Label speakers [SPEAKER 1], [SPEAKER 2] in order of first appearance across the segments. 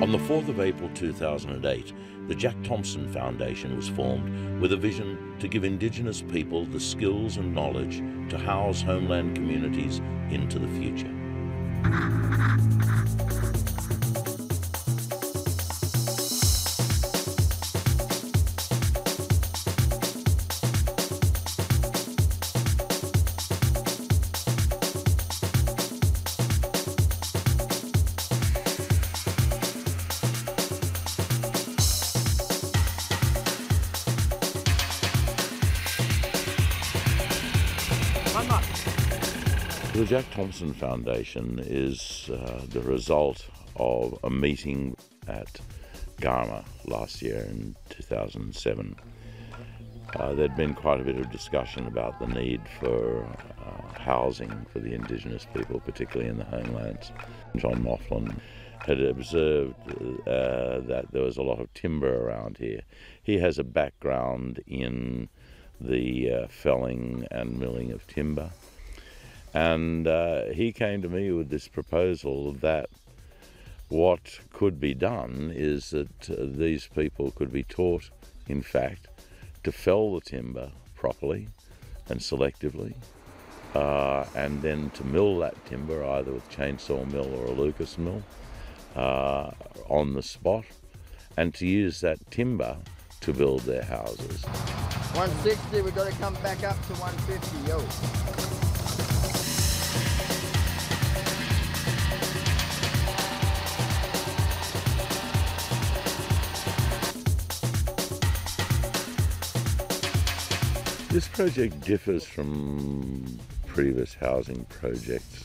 [SPEAKER 1] On the 4th of April 2008, the Jack Thompson Foundation was formed with a vision to give Indigenous people the skills and knowledge to house homeland communities into the future. The Jack Thompson Foundation is the result of a meeting at Garma last year in 2007. There'd been quite a bit of discussion about the need for housing for the Indigenous people, particularly in the homelands. John Mofflin had observed that there was a lot of timber around here. He has a background in the felling and milling of timber. And he came to me with this proposal that what could be done is that these people could be taught, in fact, to fell the timber properly and selectively, and then to mill that timber either with chainsaw mill or a Lucas mill on the spot, and to use that timber to build their houses.
[SPEAKER 2] 160, we've got to come back up to 150, yo.
[SPEAKER 1] This project differs from previous housing projects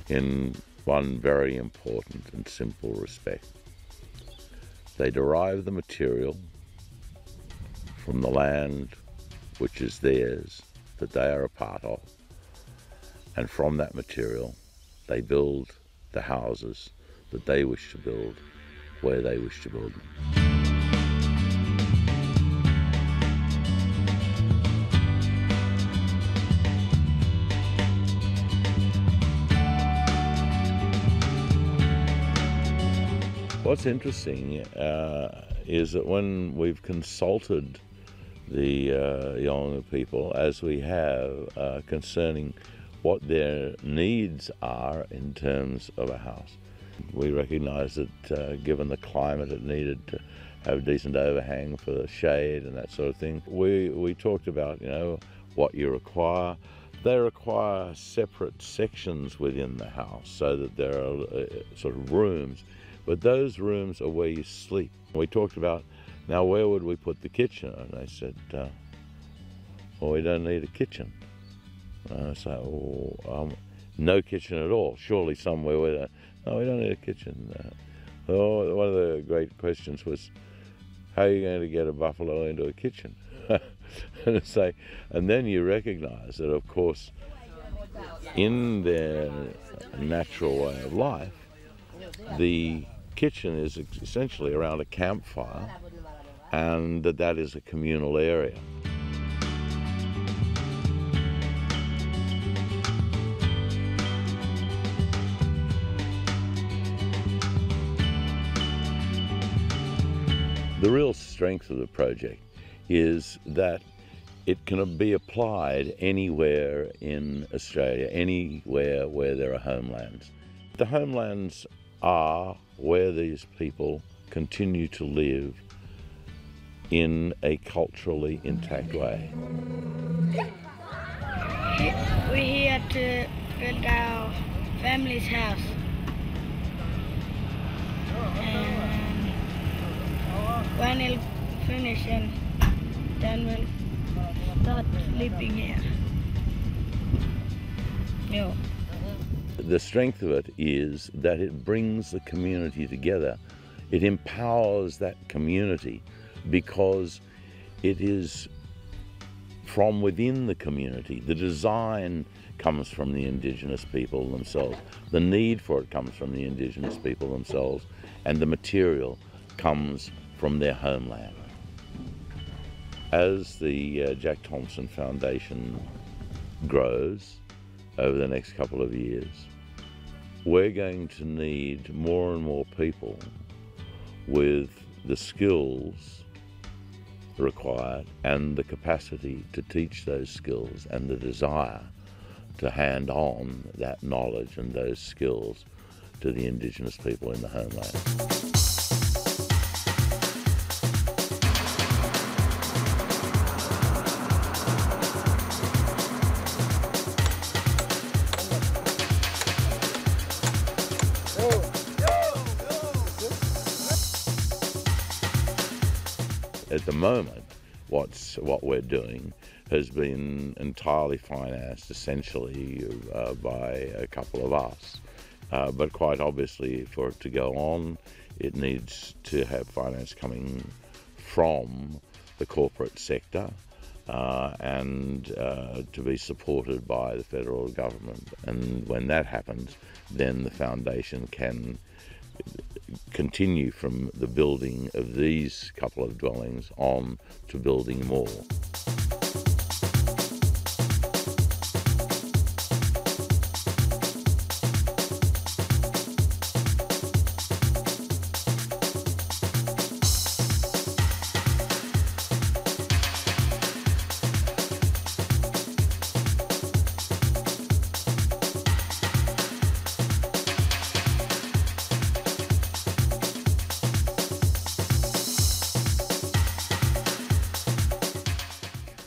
[SPEAKER 1] in one very important and simple respect. They derive the material from the land which is theirs, that they are a part of, and from that material they build the houses that they wish to build where they wish to build them. What's interesting is that when we've consulted the Yolngu people, as we have, concerning what their needs are in terms of a house, we recognise that given the climate it needed to have a decent overhang for the shade and that sort of thing. We talked about, you know, what you require. They require separate sections within the house so that there are sort of rooms. But those rooms are where you sleep. We talked about, now where would we put the kitchen? And they said, well, we don't need a kitchen. And I said, no kitchen at all. Surely somewhere where, no, we don't need a kitchen. One of the great questions was, how are you going to get a buffalo into a kitchen? And then you recognize that, of course, in their natural way of life, the kitchen is essentially around a campfire, and that is a communal area. The real strength of the project is that it can be applied anywhere in Australia, anywhere where there are homelands. The homelands are where these people continue to live in a culturally intact way.
[SPEAKER 3] We're here to build our family's house. And when it'll finish, and then we'll start sleeping here. Yo.
[SPEAKER 1] The strength of it is that it brings the community together. It empowers that community because it is from within the community. The design comes from the Indigenous people themselves. The need for it comes from the Indigenous people themselves, and the material comes from their homeland. As the Jack Thompson Foundation grows over the next couple of years, we're going to need more and more people with the skills required and the capacity to teach those skills and the desire to hand on that knowledge and those skills to the Indigenous people in the homeland. At the moment, what we're doing has been entirely financed essentially by a couple of us. But quite obviously, for it to go on, it needs to have finance coming from the corporate sector and to be supported by the federal government. And when that happens, then the foundation can continue from the building of these couple of dwellings on to building more.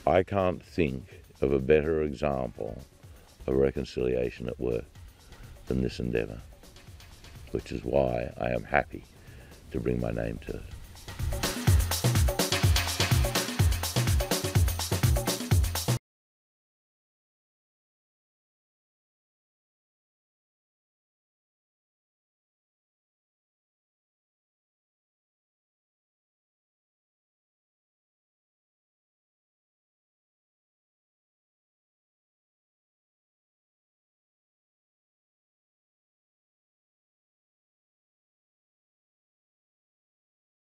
[SPEAKER 1] I can't think of a better example of reconciliation at work than this endeavour, which is why I am happy to bring my name to it.